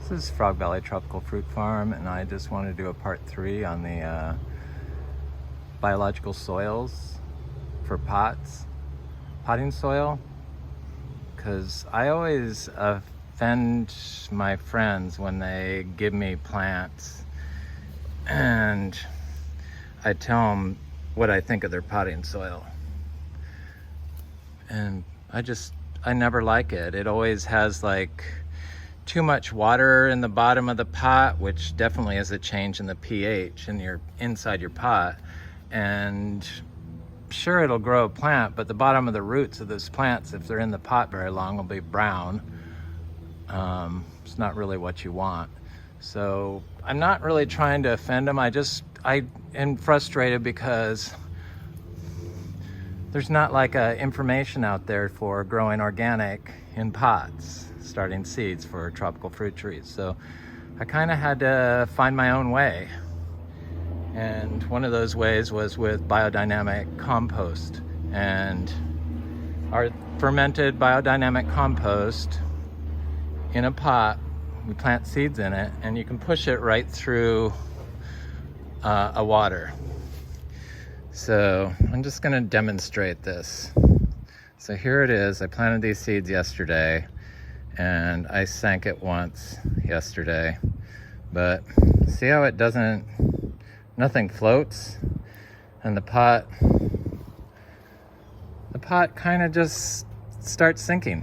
This is Frog Valley Tropical Fruit Farm, and I just want to do a part 3 on the biological soils for potting soil, because I always offend my friends when they give me plants and I tell them what I think of their potting soil, and I never like it. It always has like too much water in the bottom of the pot, which definitely is a change in the pH inside your pot. And sure, it'll grow a plant, but the bottom of the roots of those plants, if they're in the pot very long, will be brown. It's not really what you want. So I'm not really trying to offend them. I am frustrated because there's not like information out there for growing organic in pots, starting seeds for tropical fruit trees. So I kind of had to find my own way. And one of those ways was with biodynamic compost. And our fermented biodynamic compost in a pot, we plant seeds in it, and you can push it right through a water. So I'm just going to demonstrate this. So here it is. I planted these seeds yesterday, and I sank it once yesterday, but see how it nothing floats, and the pot kind of just starts sinking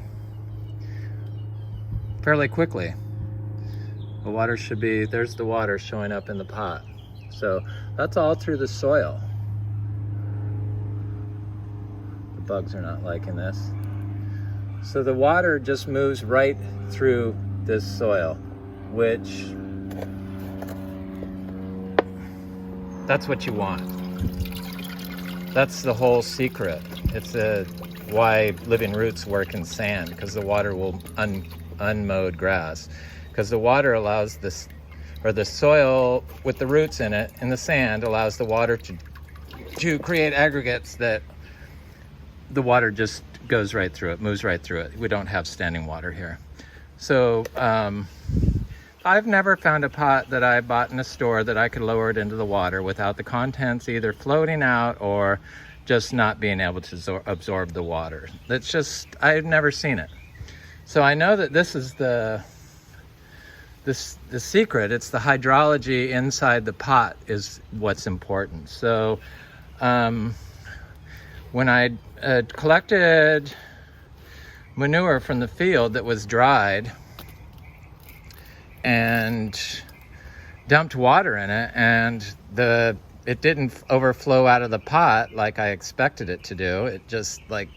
fairly quickly. The water there's the water showing up in the pot. So that's all through the soil. The bugs are not liking this. So the water just moves right through this soil, which that's what you want. That's the whole secret. It's why living roots work in sand, because the water will unmowed grass, because the water allows this, or the soil with the roots in it in the sand allows the water to create aggregates that the water just goes right through it, moves right through it. We don't have standing water here. So I've never found a pot that I bought in a store that I could lower it into the water without the contents either floating out or just not being able to absorb the water. I've never seen it. So I know that this is the secret. It's the hydrology inside the pot is what's important. So when I collected manure from the field that was dried and dumped water in it, and it didn't overflow out of the pot like I expected it to do. It just like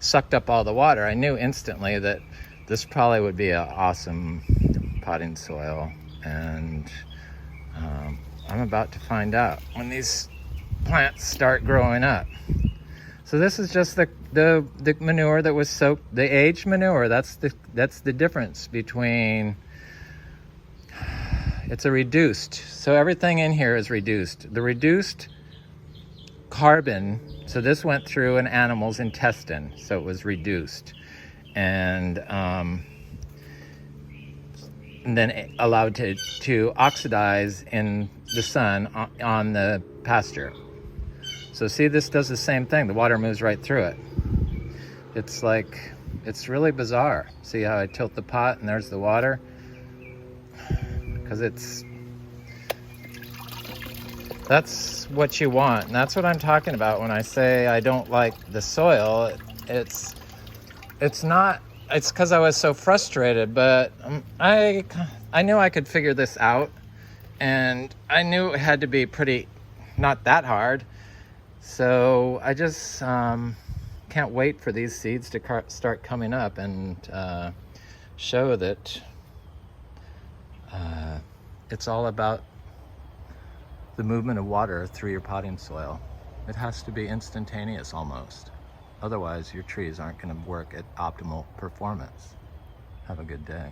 sucked up all the water. I knew instantly that this probably would be an awesome potting soil, and I'm about to find out when these plants start growing up. So this is just the manure that was soaked, the aged manure. That's the difference between. It's a reduced. So everything in here is reduced. The reduced carbon. So this went through an animal's intestine, so it was reduced, and then allowed to oxidize in the sun on the pasture. So see, this does the same thing. The water moves right through it. It's really bizarre. See how I tilt the pot and there's the water? Because that's what you want. And that's what I'm talking about when I say I don't like the soil. It's because I was so frustrated, but I knew I could figure this out, and I knew it had to be not that hard. So I just can't wait for these seeds to start coming up and show that it's all about the movement of water through your potting soil. It has to be instantaneous almost. Otherwise, your trees aren't going to work at optimal performance. Have a good day.